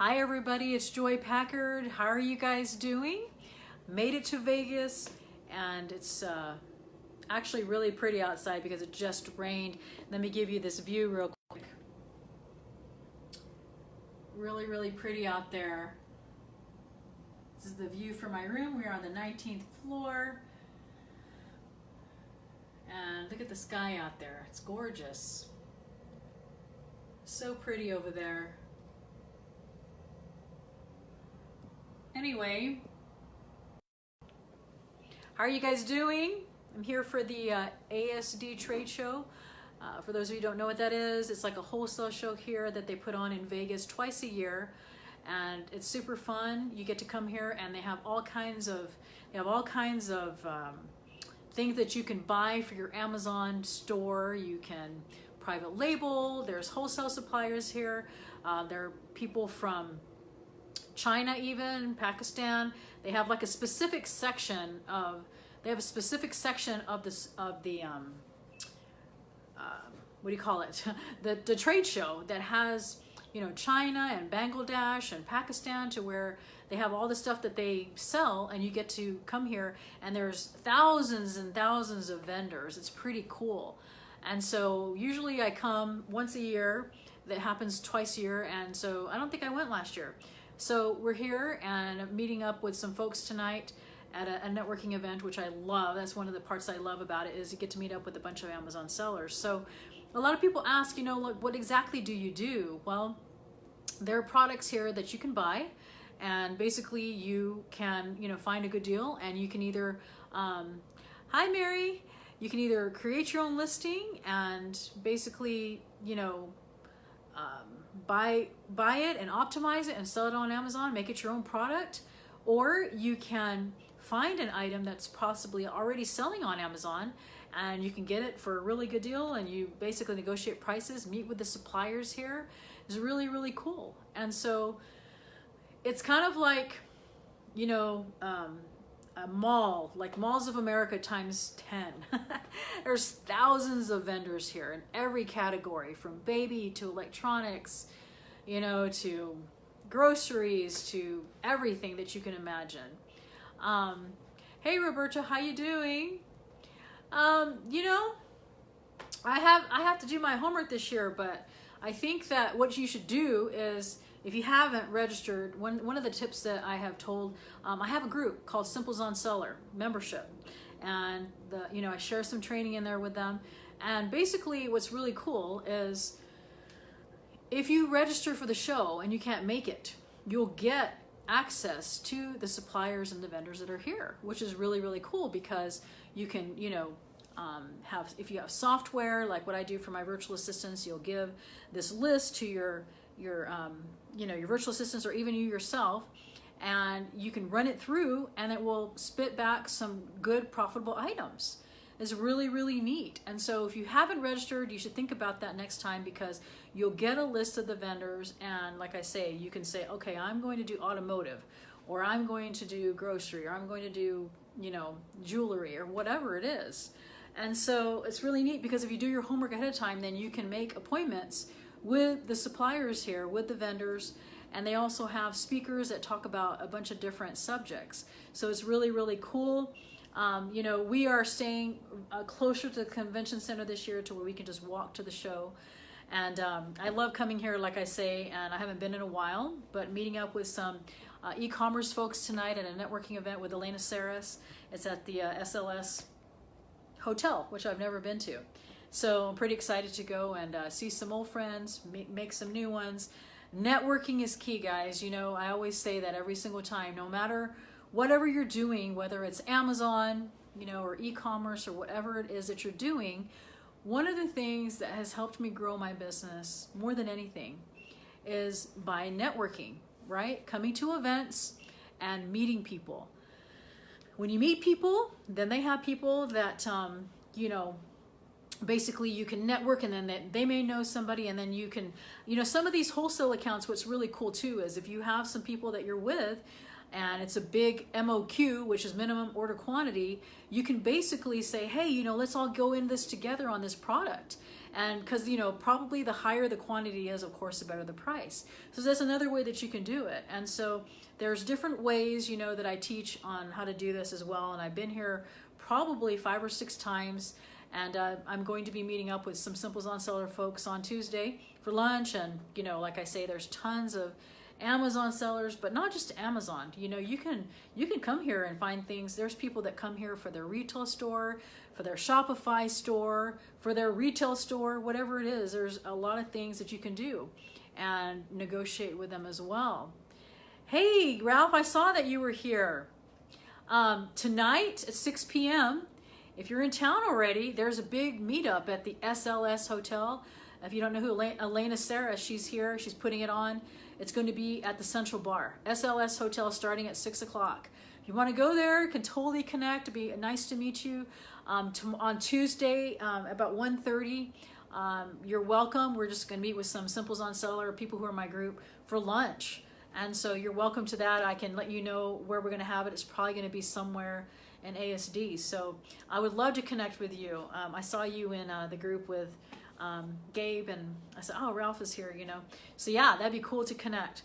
Hi everybody, it's Joy Packard. How are you guys doing? Made it to Vegas and it's actually really pretty outside because it just rained. Let me give you this view real quick. Really pretty out there. This is the view from my room. We're on the 19th floor. And look at the sky out there. It's gorgeous. So pretty over there. Anyway, how are you guys doing? I'm here for the ASD Trade Show. For those of you who don't know what that is, it's like a wholesale show here that they put on in Vegas twice a year, and it's super fun. You get to come here, and they have all kinds of things that you can buy for your Amazon store. You can private label. There's wholesale suppliers here. There are people from China, even Pakistan. They have like a specific section of this what do you call it, the trade show that has, you know, China and Bangladesh and Pakistan, to where they have all the stuff that they sell, and you get to come here and there's thousands and thousands of vendors. It's pretty cool. And so usually I come once a year. That happens twice a year, and so I don't think I went last year. So we're here and meeting up with some folks tonight at a networking event, which I love. That's one of the parts I love about it, is you get to meet up with a bunch of Amazon sellers. So a lot of people ask, you know, look, what exactly do you do? Well, there are products here that you can buy, and basically you can, you know, find a good deal, and you can either, hi Mary, you can either create your own listing and basically, you know, buy it and optimize it and sell it on Amazon, make it your own product, or you can find an item that's possibly already selling on Amazon and you can get it for a really good deal, and you basically negotiate prices, meet with the suppliers here. It's really cool. And so it's kind of like, you know, a mall, like Malls of America times 10. There's thousands of vendors here in every category, from baby to electronics, you know, to groceries, to everything that you can imagine. Hey Roberta, how you doing? You know, I have to do my homework this year, but I think that what you should do is, if you haven't registered, one of the tips that I have told, I have a group called Simples on Seller membership, and I share some training in there with them. And basically what's really cool is, if you register for the show and you can't make it, you'll get access to the suppliers and the vendors that are here, which is really cool, because you can, you know, if you have software like what I do for my virtual assistants, you'll give this list to your virtual assistants, or even you yourself, and you can run it through and it will spit back some good profitable items. It's really neat. And so if you haven't registered, you should think about that next time, because you'll get a list of the vendors, and like I say, you can say, okay, I'm going to do automotive, or I'm going to do grocery, or I'm going to do, you know, jewelry, or whatever it is. And so it's really neat, because if you do your homework ahead of time, then you can make appointments with the suppliers here, with the vendors, and they also have speakers that talk about a bunch of different subjects. So it's really cool. You know, we are staying closer to the convention center this year, to where we can just walk to the show. And I love coming here, like I say, and I haven't been in a while, but meeting up with some e-commerce folks tonight at a networking event with Elena Saris. It's at the SLS Hotel, which I've never been to. So I'm pretty excited to go and see some old friends, make some new ones. Networking is key, guys. You know, I always say that every single time, no matter whatever you're doing, whether it's Amazon, you know, or e-commerce, or whatever it is that you're doing, one of the things that has helped me grow my business more than anything is by networking, right? Coming to events and meeting people. When you meet people, then they have people that, you know, basically you can network, and then they may know somebody, and then you can, you know, some of these wholesale accounts, what's really cool too is, if you have some people that you're with and it's a big MOQ, which is minimum order quantity, you can basically say, hey, you know, let's all go in this together on this product. And because, you know, probably the higher the quantity is, of course, the better the price. So that's another way that you can do it. And so there's different ways, you know, that I teach on how to do this as well. And I've been here probably 5 or 6 times. And I'm going to be meeting up with some Simples on Seller folks on Tuesday for lunch. And, you know, like I say, there's tons of Amazon sellers, but not just Amazon. You know, you can come here and find things. There's people that come here for their retail store, for their Shopify store, for their retail store, whatever it is. There's a lot of things that you can do and negotiate with them as well. Hey, Ralph, I saw that you were here. Tonight at 6 p.m., if you're in town already, there's a big meetup at the SLS Hotel. If you don't know who Elena Sarah, she's here. She's putting it on. It's going to be at the Central Bar, SLS Hotel, starting at 6 o'clock. If you want to go there, you can totally connect. It'd be nice to meet you. On Tuesday, about 1:30, you're welcome. We're just going to meet with some Simples on Seller, people who are in my group, for lunch. And so you're welcome to that. I can let you know where we're going to have it. It's probably going to be somewhere in ASD. So I would love to connect with you. I saw you in the group with Gabe, and I said, oh, Ralph is here, you know. So yeah, that'd be cool to connect.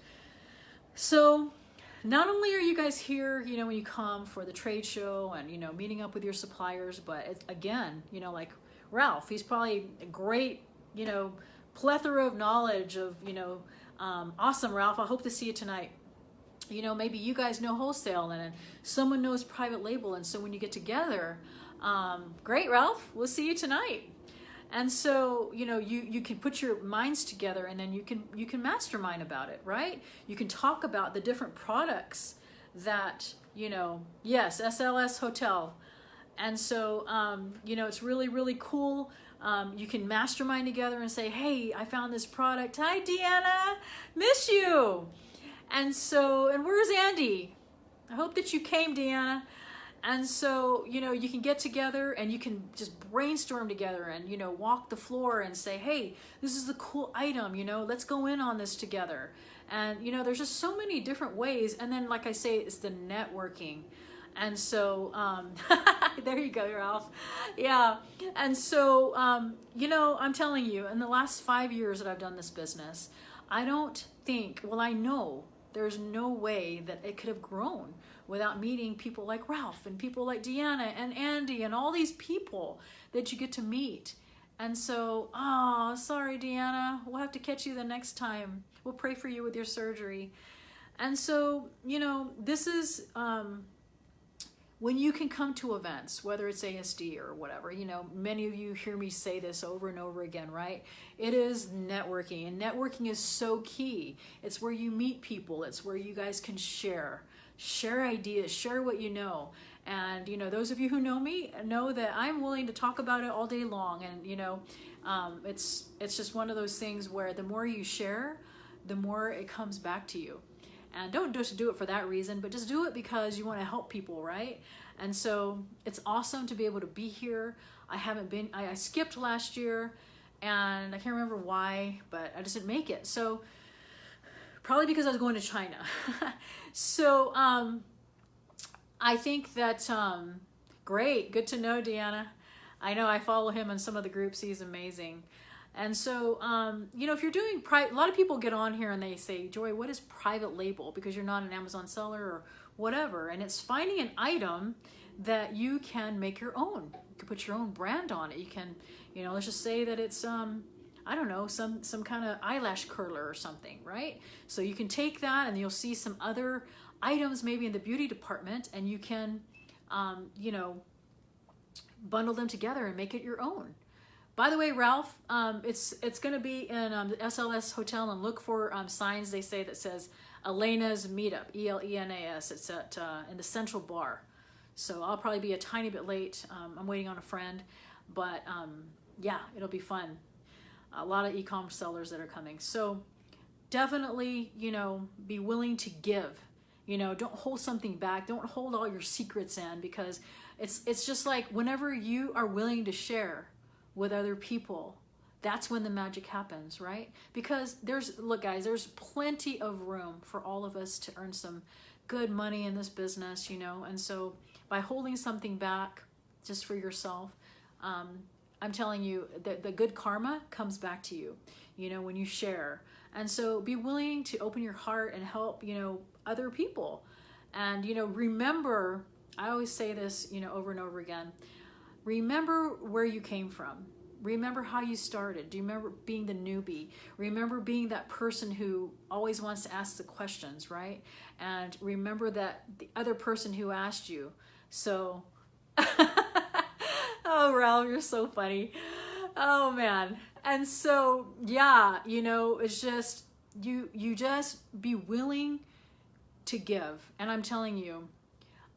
So not only are you guys here, you know, when you come for the trade show and, you know, meeting up with your suppliers, but it's, again, you know, like Ralph, he's probably a great, you know, plethora of knowledge of, you know, awesome, Ralph. I hope to see you tonight. You know, maybe you guys know wholesale and someone knows private label. And so when you get together, great, Ralph, we'll see you tonight. And so, you know, you can put your minds together, and then you can mastermind about it, right? You can talk about the different products that, you know, yes, SLS Hotel. And so, you know, it's really, really cool. You can mastermind together and say, hey, I found this product. Hi, Deanna, miss you. And so, and where's Andy? I hope that you came, Deanna. And so, you know, you can get together and you can just brainstorm together and, you know, walk the floor and say, hey, this is a cool item, you know, let's go in on this together. And, you know, there's just so many different ways. And then, like I say, it's the networking. And so, there you go, Ralph. Yeah. And so, you know, I'm telling you, in the last 5 years that I've done this business, I don't think, well, I know there's no way that it could have grown without meeting people like Ralph and people like Deanna and Andy and all these people that you get to meet. And so, oh, sorry, Deanna, we'll have to catch you the next time. We'll pray for you with your surgery. And so, you know, this is when you can come to events, whether it's ASD or whatever, you know, many of you hear me say this over and over again, right? It is networking, and networking is so key. It's where you meet people. It's where you guys can share ideas, share what you know. And, you know, those of you who know me know that I'm willing to talk about it all day long. And, you know, it's just one of those things where the more you share, the more it comes back to you. And don't just do it for that reason, but just do it because you want to help people, right? And so it's awesome to be able to be here. I skipped last year, and I can't remember why, but I just didn't make it. So probably because I was going to China. So I think that, great, good to know, Deanna. I know I follow him in some of the groups. He's amazing. And so, you know, if you're doing a lot of people get on here and they say, Joy, what is private label? Because you're not an Amazon seller or whatever. And it's finding an item that you can make your own. You can put your own brand on it. You can, you know, let's just say that it's, I don't know, some kind of eyelash curler or something, right? So you can take that and you'll see some other items maybe in the beauty department, and you can, you know, bundle them together and make it your own. By the way, Ralph, it's going to be in the SLS Hotel, and look for signs they say that says Elena's Meetup, ELENAS. It's at in the Central Bar. So I'll probably be a tiny bit late. I'm waiting on a friend, but yeah, it'll be fun. A lot of e-commerce sellers that are coming. So definitely, you know, be willing to give. You know, don't hold something back. Don't hold all your secrets in, because it's just like whenever you are willing to share with other people, that's when the magic happens, right? Because look guys, there's plenty of room for all of us to earn some good money in this business, you know. And so by holding something back just for yourself, I'm telling you, the good karma comes back to you, you know, when you share. And so be willing to open your heart and help, you know, other people. And, you know, remember, I always say this, you know, over and over again, remember where you came from. Remember how you started. Do you remember being the newbie? Remember being that person who always wants to ask the questions, right? And remember that the other person who asked you. So, oh, Ralph, you're so funny. Oh, man. And so, yeah, you know, it's just, you just be willing to give. And I'm telling you,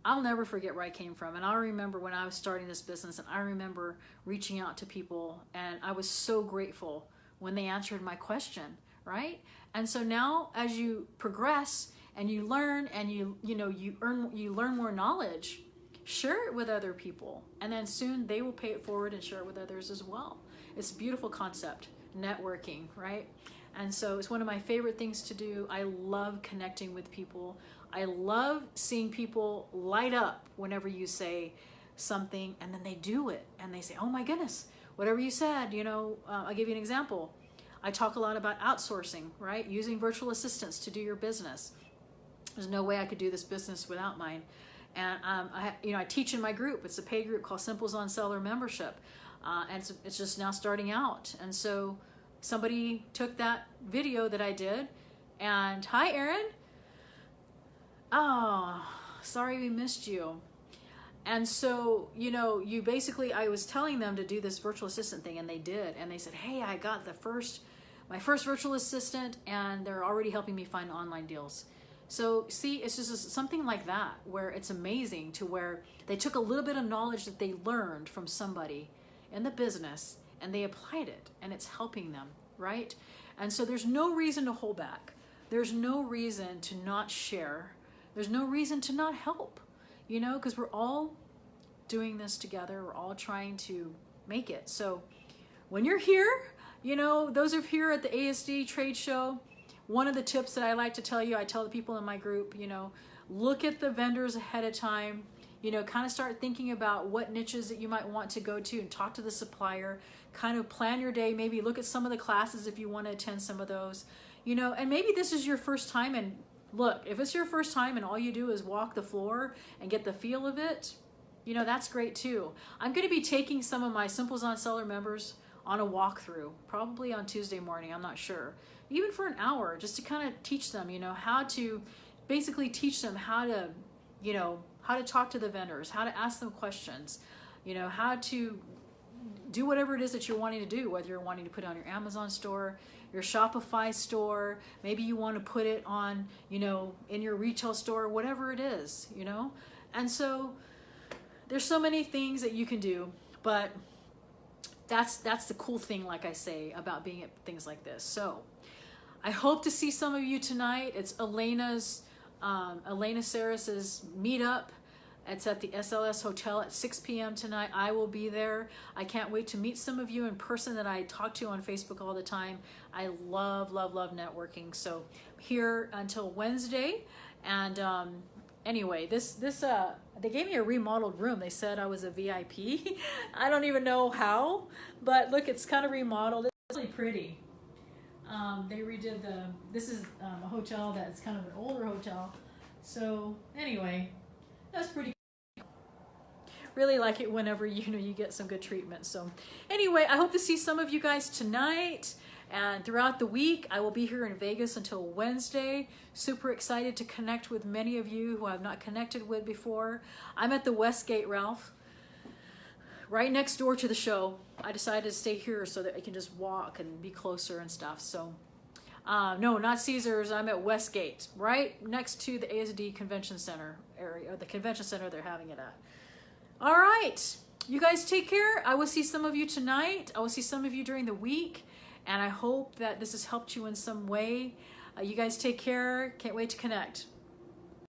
I'll never forget where I came from. And I remember when I was starting this business, and I remember reaching out to people, and I was so grateful when they answered my question, right? And so now as you progress and you learn and you learn more knowledge, share it with other people. And then soon they will pay it forward and share it with others as well. It's a beautiful concept, networking, right? And so it's one of my favorite things to do. I love connecting with people. I love seeing people light up whenever you say something and then they do it and they say, oh my goodness, whatever you said, you know, I'll give you an example. I talk a lot about outsourcing, right? Using virtual assistants to do your business. There's no way I could do this business without mine. And I teach in my group. It's a paid group called Simples on Seller Membership. And it's just now starting out. And so somebody took that video that I did and, hi, Erin. Oh, sorry we missed you. And so, you know, I was telling them to do this virtual assistant thing, and they did. And they said, hey, I got my first virtual assistant, and they're already helping me find online deals. So see, it's just something like that, where it's amazing to where they took a little bit of knowledge that they learned from somebody in the business and they applied it, and it's helping them, right? And so there's no reason to hold back. There's no reason to not share. There's no reason to not help, you know, because we're all doing this together. We're all trying to make it. So when you're here, you know, those of here at the ASD Trade Show, one of the tips that I like to tell you, I tell the people in my group, you know, look at the vendors ahead of time, you know, kind of start thinking about what niches that you might want to go to and talk to the supplier, kind of plan your day, maybe look at some of the classes if you want to attend some of those, you know, and maybe this is your first time. And look, if it's your first time and all you do is walk the floor and get the feel of it, you know, that's great too. I'm going to be taking some of my Simples on Seller members on a walkthrough, probably on Tuesday morning, I'm not sure, even for an hour, just to kind of teach them, you know, how to basically teach them how to, you know, how to talk to the vendors, how to ask them questions, you know, how to do whatever it is that you're wanting to do, whether you're wanting to put it on your Amazon store, your Shopify store, maybe you want to put it on, you know, in your retail store, whatever it is, you know. And so there's so many things that you can do, but that's the cool thing, like I say, about being at things like this. So I hope to see some of you tonight. It's Elena Saris's meetup. It's at the SLS Hotel at 6 p.m. tonight. I will be there. I can't wait to meet some of you in person that I talk to on Facebook all the time. I love, love, love networking. So here until Wednesday. And anyway, they gave me a remodeled room. They said I was a VIP. I don't even know how, but look, it's kind of remodeled. It's really pretty. They redid this is a hotel that's kind of an older hotel. So anyway, that's pretty cool. Really like it whenever, you know, you get some good treatment. So anyway, I hope to see some of you guys tonight. And throughout the week, I will be here in Vegas until Wednesday. Super excited to connect with many of you who I've not connected with before. I'm at the Westgate, Ralph, right next door to the show. I decided to stay here so that I can just walk and be closer and stuff. So, no, not Caesars. I'm at Westgate, right next to the ASD Convention Center area, or the convention center they're having it at. All right, you guys take care. I will see some of you tonight. I will see some of you during the week. And I hope that this has helped you in some way. You guys take care. Can't wait to connect.